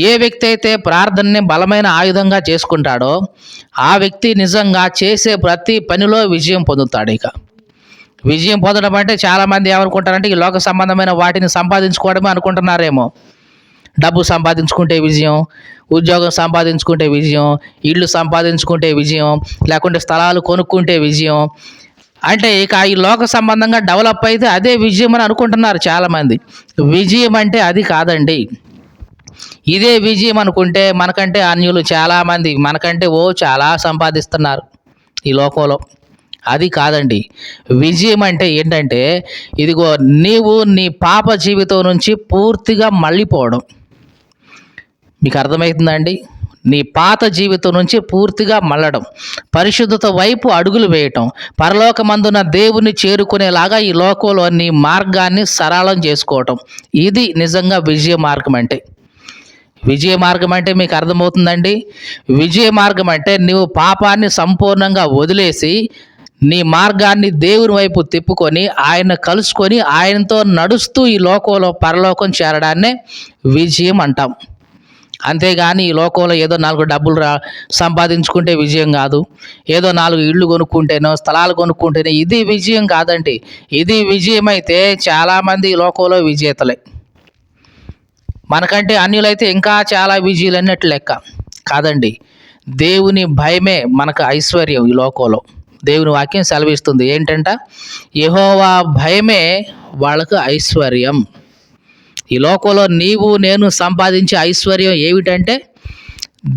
ఏ వ్యక్తి అయితే ప్రార్థనని బలమైన ఆయుధంగా చేసుకుంటాడో ఆ వ్యక్తి నిజంగా చేసే ప్రతి పనిలో విజయం పొందుతాడు. ఇక విజయం పొందడం అంటే చాలామంది ఏమనుకుంటారంటే ఈ లోక సంబంధమైన వాటిని సంపాదించుకోవడమే అనుకుంటున్నారేమో. డబ్బు సంపాదించుకుంటే విజయం, ఉద్యోగం సంపాదించుకుంటే విజయం, ఇళ్ళు సంపాదించుకుంటే విజయం, లేకుంటే స్థలాలు కొనుక్కుంటే విజయం. అంటే ఇక ఈ లోక సంబంధంగా డెవలప్ అయితే అదే విజయం అని అనుకుంటున్నారు చాలామంది. విజయం అంటే అది కాదండి. ఇదే విజయం అనుకుంటే మనకంటే అన్యులు చాలామంది మనకంటే చాలా సంపాదిస్తున్నారు ఈ లోకంలో. అది కాదండి. విజయం అంటే ఏంటంటే ఇదిగో నీవు నీ పాప జీవితం నుంచి పూర్తిగా మళ్ళీపోవడం. మీకు అర్థమవుతుందండి? నీ పాత జీవితం నుంచి పూర్తిగా మళ్ళడం, పరిశుద్ధత వైపు అడుగులు వేయటం, పరలోకమందున దేవుని చేరుకునేలాగా ఈ లోకంలో నీ మార్గాన్ని సరళం చేసుకోవటం. ఇది నిజంగా విజయ మార్గం అంటే. విజయ మార్గం అంటే మీకు అర్థమవుతుందండి? విజయ మార్గం అంటే నువ్వు పాపాన్ని సంపూర్ణంగా వదిలేసి నీ మార్గాన్ని దేవుని వైపు తిప్పుకొని ఆయన కలుసుకొని ఆయనతో నడుస్తూ ఈ లోకంలో పరలోకం చేరడాన్నే విజయం అంటాం. అంతేగాని ఈ లోకంలో ఏదో 4 డబ్బులు సంపాదించుకుంటే విజయం కాదు, ఏదో 4 ఇళ్ళు కొనుక్కుంటేనో స్థలాలు కొనుక్కుంటేనే ఇది విజయం కాదండి. ఇది విజయం అయితే చాలామంది ఈ లోకంలో విజేతలే. మనకంటే అన్యులైతే ఇంకా చాలా విజయాలు అన్నట్లు లెక్క కాదండి. దేవుని భయమే మనకు ఐశ్వర్యం ఈ లోకంలో. దేవుని వాక్యం సెలవిస్తుంది ఏంటంట, యెహోవా భయమే వాళ్ళకు ఐశ్వర్యం. ఈ లోకంలో నీవు నేను సంపాదించే ఐశ్వర్యం ఏమిటంటే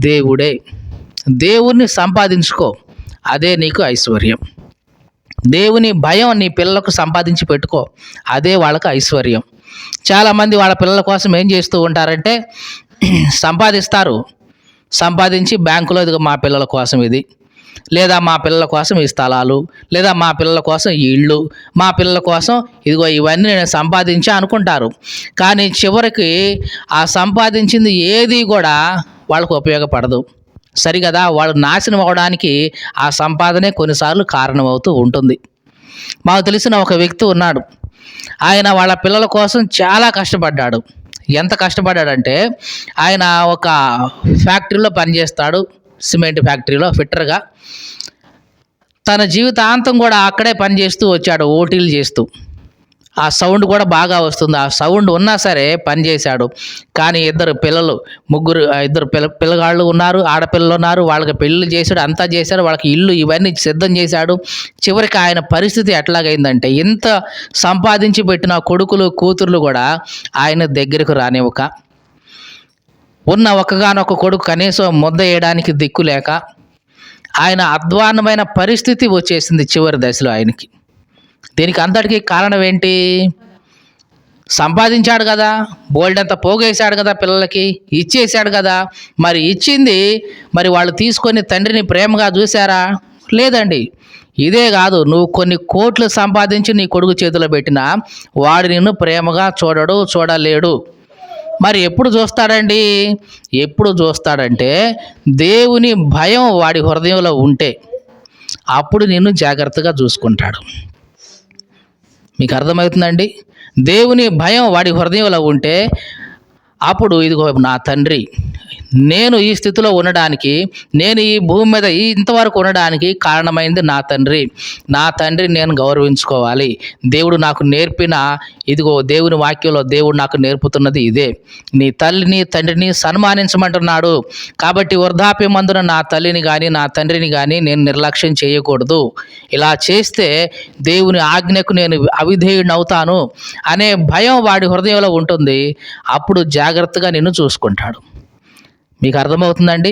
దేవుడే. దేవుణ్ణి సంపాదించుకో, అదే నీకు ఐశ్వర్యం. దేవుని భయం నీ పిల్లలకు సంపాదించి పెట్టుకో, అదే వాళ్ళకు ఐశ్వర్యం. చాలామంది వాళ్ళ పిల్లల కోసం ఏం చేస్తూ ఉంటారంటే సంపాదిస్తారు, సంపాదించి బ్యాంకులో ఇదిగో మా పిల్లల కోసం ఇది, లేదా మా పిల్లల కోసం ఈ స్థలాలు, లేదా మా పిల్లల కోసం ఈ ఇళ్ళు, మా పిల్లల కోసం ఇదిగో ఇవన్నీ నేను సంపాదించా అనుకుంటారు. కానీ చివరికి ఆ సంపాదించింది ఏది కూడా వాళ్ళకు ఉపయోగపడదు. సరిగదా? వాళ్ళు నాశనం అవడానికి ఆ సంపాదనే కొన్నిసార్లు కారణమవుతూ ఉంటుంది. మాకు తెలిసిన ఒక వ్యక్తి ఉన్నాడు. ఆయన వాళ్ళ పిల్లల కోసం చాలా కష్టపడ్డాడు. ఎంత కష్టపడ్డాడంటే ఆయన ఒక ఫ్యాక్టరీలో పనిచేస్తాడు, సిమెంట్ ఫ్యాక్టరీలో ఫిట్టర్గా. తన జీవితాంతం కూడా అక్కడే పనిచేస్తూ వచ్చాడు, ఓటీలు చేస్తూ. ఆ సౌండ్ కూడా బాగా వస్తుంది. ఆ సౌండ్ ఉన్నా సరే పనిచేశాడు. కానీ ఇద్దరు పిల్లగాళ్ళు ఉన్నారు, ఆడపిల్లలు ఉన్నారు. వాళ్ళకి పెళ్ళిళ్ళు చేశాడు, అంతా చేశాడు, వాళ్ళకి ఇల్లు ఇవన్నీ సిద్ధం చేశాడు. చివరికి ఆయన పరిస్థితి ఎట్లాగైందంటే ఇంత సంపాదించి పెట్టిన కొడుకులు కూతుర్లు కూడా ఆయన దగ్గరకు రానివ్వక, ఉన్న ఒక్కగానొక్క కొడుకు కనీసం ముద్ద వేయడానికి దిక్కు లేక ఆయన అధ్వాన్నమైన పరిస్థితి వచ్చేసింది చివరి దశలో ఆయనకి. దీనికి అంతటికీ కారణం ఏంటి? సంపాదించాడు కదా, బోల్డంతా పోగేశాడు కదా, పిల్లలకి ఇచ్చేశాడు కదా. మరి ఇచ్చింది మరి వాళ్ళు తీసుకొని తండ్రిని ప్రేమగా చూశారా? లేదండి. ఇదే కాదు, నువ్వు కొన్ని కోట్లు సంపాదించి నీ కొడుకు చేతిలో పెట్టినా వాడు నిన్ను ప్రేమగా చూడలేడు. మరి ఎప్పుడు చూస్తాడండి? ఎప్పుడు చూస్తాడంటే దేవుని భయం వాడి హృదయంలో ఉంటే అప్పుడు నిన్ను జాగ్రత్తగా చూసుకుంటాడు. మీకు అర్థమవుతుందండి? దేవుని భయం వాడి హృదయంలో ఉంటే అప్పుడు ఇదిగో నా తండ్రి, నేను ఈ స్థితిలో ఉండడానికి, నేను ఈ భూమి మీద ఇంతవరకు ఉండడానికి కారణమైంది నా తండ్రి. నా తండ్రిని నేను గౌరవించుకోవాలి. దేవుడు నాకు నేర్పిన ఇదిగో దేవుని వాక్యంలో దేవుడు నాకు నేర్పుతున్నది ఇదే. నీ తల్లిని తండ్రిని సన్మానించమంటున్నాడు. కాబట్టి వృద్ధాప్యమందున నా తల్లిని కానీ నా తండ్రిని కానీ నేను నిర్లక్ష్యం చేయకూడదు. ఇలా చేస్తే దేవుని ఆజ్ఞకు నేను అవిధేయుడిని అవుతాను అనే భయం వాడి హృదయంలో ఉంటుంది. అప్పుడు జాగ్రత్తగా నిన్ను చూసుకుంటాడు. మీకు అర్థమవుతుందండి?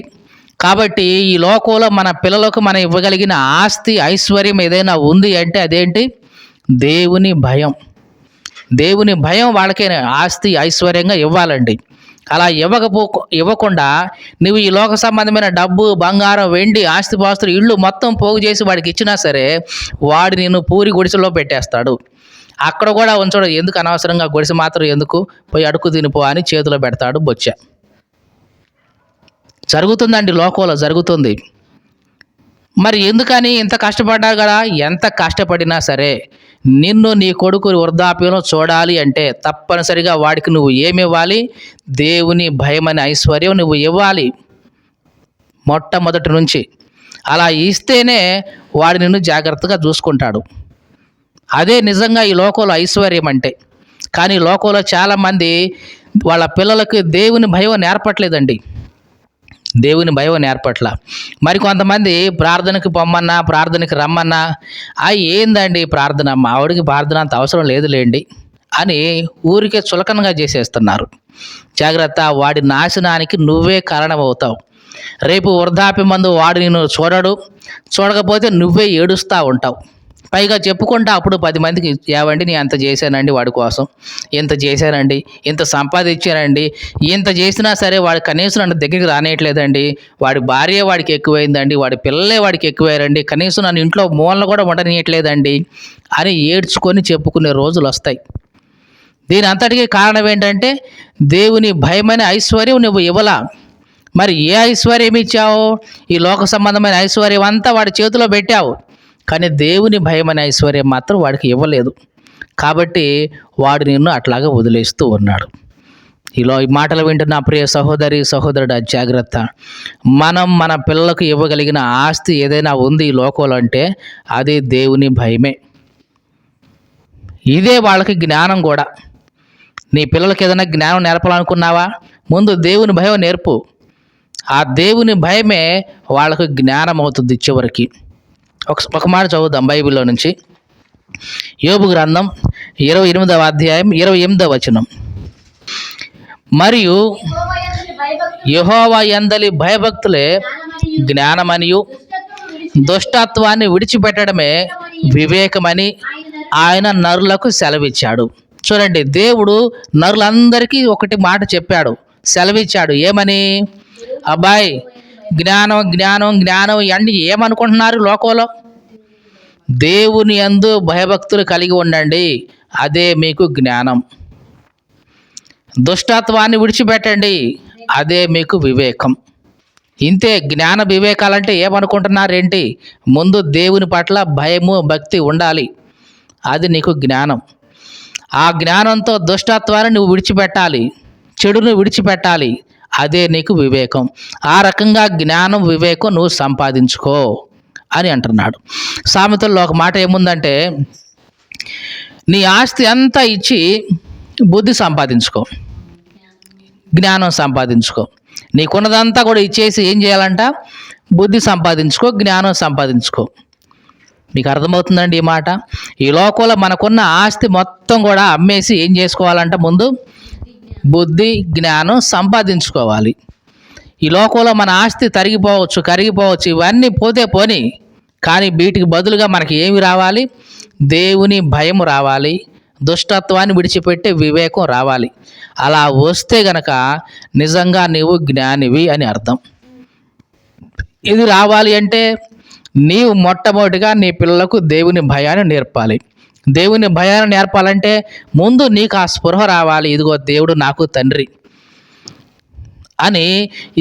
కాబట్టి ఈ లోకంలో మన పిల్లలకు మనం ఇవ్వగలిగిన ఆస్తి ఐశ్వర్యం ఏదైనా ఉంది అంటే అదేంటి? దేవుని భయం. దేవుని భయం వాళ్ళకే ఆస్తి ఐశ్వర్యంగా ఇవ్వాలండి. అలా ఇవ్వకుండా నువ్వు ఈ లోక సంబంధమైన డబ్బు, బంగారం, వెండి, ఆస్తిపాస్తులు, ఇళ్ళు మొత్తం పోగు చేసి వాడికి ఇచ్చినా సరే వాడు నిన్ను పూరి గుడిసెలో పెట్టేస్తాడు. అక్కడ కూడా ఉంచడు. ఎందుకు అనవసరంగా గుడిసె మాత్రం ఎందుకు, పోయి అడుక్కు తినిపో అని చేతిలో పెడతాడు బొచ్చ. జరుగుతుందండి, లోకంలో జరుగుతుంది. మరి ఎందుకని ఇంత కష్టపడ్డా కదా? ఎంత కష్టపడినా సరే నిన్ను నీ కొడుకు వృద్ధాప్యంలో చూడాలి అంటే తప్పనిసరిగా వాడికి నువ్వు ఏమి ఇవ్వాలి? దేవుని భయం అనే ఐశ్వర్యం నువ్వు ఇవ్వాలి మొట్టమొదటి నుంచి. అలా ఇస్తేనే వాడు నిన్ను జాగ్రత్తగా చూసుకుంటాడు. అదే నిజంగా ఈ లోకంలో ఐశ్వర్యం అంటే. కానీ లోకంలో చాలామంది వాళ్ళ పిల్లలకి దేవుని భయం నేర్పట్లేదండి. దేవుని భయం నేర్పట్ల. మరి కొంతమంది ప్రార్థనకి పొమ్మన్నా, ప్రార్థనకి రమ్మన్నా, ఏందండి ప్రార్థన, మా ఆవిడికి ప్రార్థన అంత అవసరం లేదులేండి అని ఊరికే చులకనగా చేసేస్తున్నారు. జాగ్రత్త, వాడి నాశనానికి నువ్వే కారణమవుతావు. రేపు వృద్ధాప్యమందు వాడు నిన్ను చూడడు, చూడకపోతే నువ్వే ఏడుస్తూ ఉంటావు. పైగా చెప్పుకుంటా అప్పుడు 10 మందికి, ఏవండి నేను అంత చేశానండి వాడి కోసం, ఇంత చేశానండి, ఇంత సంపాదించానండి, ఇంత చేసినా సరే వాడు కనీసం నన్ను దగ్గరికి రానేయట్లేదండి, వాడి భార్య వాడికి ఎక్కువైందండి, వాడి పిల్లలే వాడికి ఎక్కువయ్యారండి, కనీసం నన్ను ఇంట్లో మూలన కూడా ఉండనీయట్లేదండి అని ఏడ్చుకొని చెప్పుకునే రోజులు వస్తాయి. దీని అంతటికీ కారణం ఏంటంటే దేవుని భయమైన ఐశ్వర్యం నువ్వు ఇవ్వలా. మరి ఏ ఐశ్వర్యం ఇచ్చావు? ఈ లోక సంబంధమైన ఐశ్వర్యం అంతా వాడి చేతిలో పెట్టావు, కానీ దేవుని భయం అనే ఐశ్వర్యం మాత్రం వాడికి ఇవ్వలేదు. కాబట్టి వాడు నిన్ను అట్లాగా వదిలేస్తూ ఉన్నాడు. ఈ మాటలు వింటున్న ప్రియ సహోదరి సహోదరుడు జాగ్రత్త. మనం మన పిల్లలకు ఇవ్వగలిగిన ఆస్తి ఏదైనా ఉంది ఈ లోకంలో అంటే అది దేవుని భయమే. ఇదే వాళ్ళకి జ్ఞానం కూడా. నీ పిల్లలకి ఏదైనా జ్ఞానం నేర్పాలనుకున్నావా? ముందు దేవుని భయం నేర్పు. ఆ దేవుని భయమే వాళ్ళకు జ్ఞానం అవుతుంది చివరికి. ఒక మాట చదువుదాం బైబిల్లో నుంచి. యోబు గ్రంథం 28వ అధ్యాయం 28వ వచనం. మరియు యెహోవా యందలి భయభక్తులే జ్ఞానమనియు దుష్టత్వాన్ని విడిచిపెట్టడమే వివేకమని ఆయన నరులకు సెలవిచ్చాడు. చూడండి, దేవుడు నరులందరికీ ఒకటి మాట చెప్పాడు, సెలవిచ్చాడు. ఏమని? అబ్బాయి, జ్ఞానం జ్ఞానం జ్ఞానం అన్నీ ఏమనుకుంటున్నారు లోకంలో? దేవుని యందు భయభక్తులు కలిగి ఉండండి, అదే మీకు జ్ఞానం. దుష్టత్వాన్ని విడిచిపెట్టండి, అదే మీకు వివేకం. ఇంతే. జ్ఞాన వివేకాలంటే ఏమనుకుంటున్నారేంటి? ముందు దేవుని పట్ల భయము భక్తి ఉండాలి, అది నీకు జ్ఞానం. ఆ జ్ఞానంతో దుష్టత్వాన్ని నువ్వు విడిచిపెట్టాలి, చెడును విడిచిపెట్టాలి, అదే నీకు వివేకం. ఆ రకంగా జ్ఞానం వివేకం నువ్వు సంపాదించుకో అని అంటున్నాడు. సామెతల్లో ఒక మాట ఏముందంటే, నీ ఆస్తి అంతా ఇచ్చి బుద్ధి సంపాదించుకో, జ్ఞానం సంపాదించుకో. నీకున్నదంతా కూడా ఇచ్చేసి ఏం చేయాలంట? బుద్ధి సంపాదించుకో, జ్ఞానం సంపాదించుకో. మీకు అర్థమవుతుందండి ఈ మాట? ఈ లోకంలో మనకున్న ఆస్తి మొత్తం కూడా అమ్మేసి ఏం చేసుకోవాలంట? ముందు బుద్ధి జ్ఞానం సంపాదించుకోవాలి. ఈ లోకంలో మన ఆస్తి తరిగిపోవచ్చు, కరిగిపోవచ్చు, ఇవన్నీ పోతే పోని, కానీ వీటికి బదులుగా మనకి ఏమి రావాలి? దేవుని భయం రావాలి, దుష్టత్వాన్ని విడిచిపెట్టే వివేకం రావాలి. అలా వస్తే గనక నిజంగా నీవు జ్ఞానివి అని అర్థం. ఇది రావాలి అంటే నీవు మొట్టమొదటిగా నీ పిల్లలకు దేవుని భయాన్ని నేర్పాలి. దేవుని భయాన్ని నేర్పాలంటే ముందు నీకు ఆ స్పృహ రావాలి, ఇదిగో దేవుడు నాకు తండ్రి అని.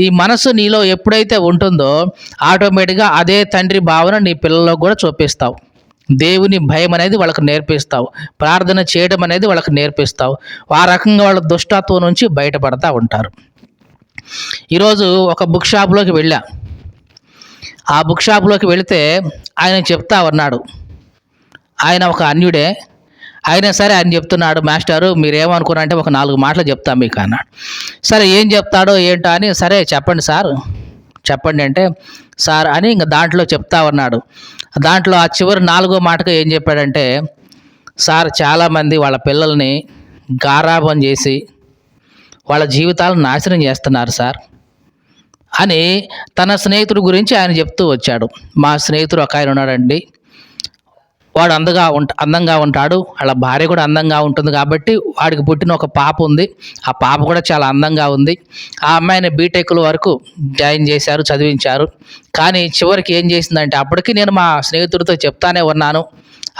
ఈ మనసు నీలో ఎప్పుడైతే ఉంటుందో ఆటోమేటిక్గా అదే తండ్రి భావన నీ పిల్లలకు కూడా చూపిస్తావు. దేవుని భయం అనేది వాళ్ళకి నేర్పిస్తావు, ప్రార్థన చేయడం అనేది వాళ్ళకి నేర్పిస్తావు. ఆ రకంగా వాళ్ళ దుష్టత్వం నుంచి బయటపడతా ఉంటారు. ఈరోజు ఒక బుక్ షాప్లోకి వెళ్ళా. ఆ బుక్ షాప్లోకి వెళితే ఆయన చెప్తా ఉన్నాడు. ఆయన ఒక అన్యుడే అయినా సరే ఆయన చెప్తున్నాడు, మాస్టారు మీరేమనుకున్నారంటే ఒక 4 మాటలు చెప్తాం మీకు అన్నాడు. సరే ఏం చెప్తాడో ఏంటో అని, సరే చెప్పండి సార్, చెప్పండి అంటే సార్ అని ఇంకా దాంట్లో చెప్తా ఉన్నాడు. దాంట్లో ఆ చివరి 4వ మాటకు ఏం చెప్పాడంటే, సార్ చాలామంది వాళ్ళ పిల్లల్ని గారాబం చేసి వాళ్ళ జీవితాలను నాశనం చేస్తున్నారు సార్ అని తన స్నేహితుడి గురించి ఆయన చెప్తూ వచ్చాడు. మా స్నేహితుడు ఒక ఆయన ఉన్నాడండి, వాడు అందంగా ఉంటాడు, వాళ్ళ భార్య కూడా అందంగా ఉంటుంది, కాబట్టి వాడికి పుట్టిన ఒక పాప ఉంది, ఆ పాప కూడా చాలా అందంగా ఉంది. ఆ అమ్మాయిని బీటెక్ల వరకు జాయిన్ చేశారు, చదివించారు. కానీ చివరికి ఏం చేసిందంటే, అప్పటికి నేను మా స్నేహితుడితో చెప్తానే ఉన్నాను,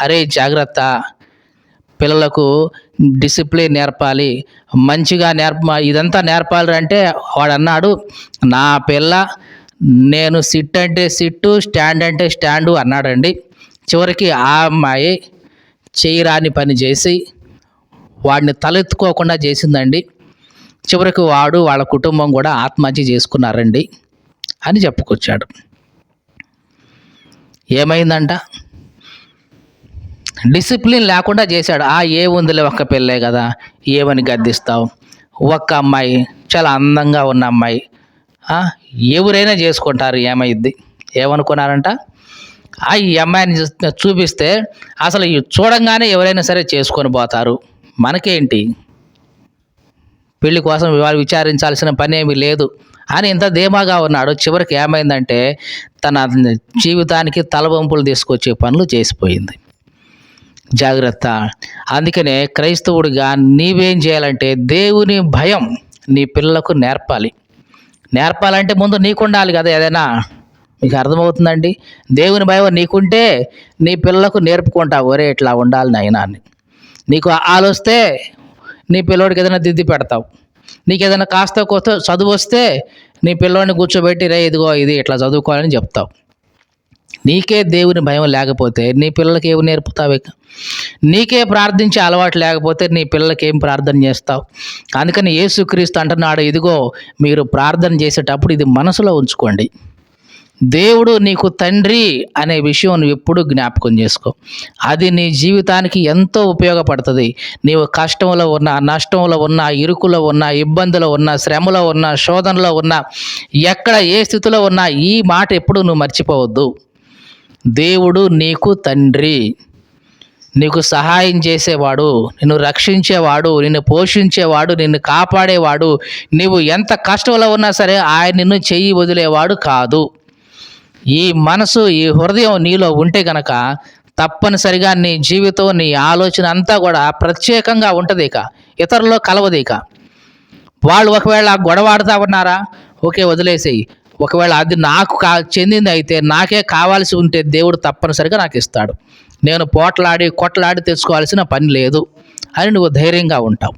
అరే జాగ్రత్త, పిల్లలకు డిసిప్లిన్ నేర్పాలి, మంచిగా ఇదంతా నేర్పాలి అంటే వాడు అన్నాడు, నా పిల్ల నేను సిట్ అంటే సిట్టు, స్టాండ్ అంటే స్టాండు అన్నాడండి. చివరికి ఆ అమ్మాయి చేయరాని పని చేసి వాడిని తలెత్తుకోకుండా చేసిందండి. చివరికి వాడు వాళ్ళ కుటుంబం కూడా ఆత్మహత్య చేసుకున్నారండి అని చెప్పుకొచ్చాడు. ఏమైందంట? డిసిప్లిన్ లేకుండా చేశాడు. ఏముందిలే ఒక్క పిల్లే కదా, ఏమని గద్దిస్తావు, ఒక్క అమ్మాయి చాలా అందంగా ఉన్న అమ్మాయి, ఎవరైనా చేసుకుంటారు, ఏమైద్ది, ఏమనుకున్నారంట. ఈ అమ్మాయిని చూపిస్తే అసలు చూడంగానే ఎవరైనా సరే చేసుకొని పోతారు, మనకేంటి, పెళ్లి కోసం విచారించాల్సిన పని ఏమీ లేదు అని ఇంత ధీమాగా ఉన్నాడు. చివరికి ఏమైందంటే తన జీవితానికి తలవంపులు తీసుకొచ్చే పనులు చేసిపోయింది. జాగ్రత్త. అందుకనే క్రైస్తవుడిగా నీవేం చేయాలంటే దేవుని భయం నీ పిల్లలకు నేర్పాలంటే ముందు నీకు ఉండాలి కదా. ఏదైనా మీకు అర్థమవుతుందండి? దేవుని భయం నీకుంటే నీ పిల్లలకు నేర్పుకుంటావు, ఒరే ఇట్లా ఉండాలి నాయనా అని. నీకు ఆలోస్తే నీ పిల్లోడికి ఏదైనా దిద్ది పెడతావు. నీకు ఏదైనా కాస్త కొత్త చదువు వస్తే నీ పిల్లోడిని కూర్చోబెట్టి, రే ఇదిగో ఇది ఇట్లా చదువుకోవాలని చెప్తావు. నీకే దేవుని భయం లేకపోతే నీ పిల్లలకి ఏమి నేర్పుతావు? నీకే ప్రార్థించే అలవాటు లేకపోతే నీ పిల్లలకి ఏం ప్రార్థన చేస్తావు? అందుకని యేసుక్రీస్తు అంటున్నాడు, ఇదిగో మీరు ప్రార్థన చేసేటప్పుడు ఇది మనసులో ఉంచుకోండి, దేవుడు నీకు తండ్రి అనే విషయం నువ్వు ఎప్పుడూ జ్ఞాపకం చేసుకో. అది నీ జీవితానికి ఎంతో ఉపయోగపడుతుంది. నీవు కష్టంలో ఉన్నా, నష్టంలో ఉన్నా, ఇరుకులో ఉన్నా, ఇబ్బందులో ఉన్నా, శ్రమలో ఉన్నా, శోధనలో ఉన్నా, ఎక్కడ ఏ స్థితిలో ఉన్నా ఈ మాట ఎప్పుడు నువ్వు మర్చిపోవద్దు. దేవుడు నీకు తండ్రి, నీకు సహాయం చేసేవాడు, నిన్ను రక్షించేవాడు, నిన్ను పోషించేవాడు, నిన్ను కాపాడేవాడు. నీవు ఎంత కష్టంలో ఉన్నా సరే ఆయన నిన్ను చెయ్యి వదిలేవాడు కాదు. ఈ మనసు, ఈ హృదయం నీలో ఉంటే కనుక తప్పనిసరిగా నీ జీవితం, నీ ఆలోచన అంతా కూడా ప్రత్యేకంగా ఉంటుంది. ఇతరుల్లో కలవదు. వాళ్ళు ఒకవేళ గొడవ ఆడుతూ ఉన్నారా, ఓకే వదిలేసేయి. ఒకవేళ అది నాకు చెందింది అయితే, నాకే కావాల్సి ఉంటే దేవుడు తప్పనిసరిగా నాకు ఇస్తాడు. నేను కొట్లాడి తెచ్చుకోవాల్సిన పని లేదు అని నువ్వు ధైర్యంగా ఉంటావు.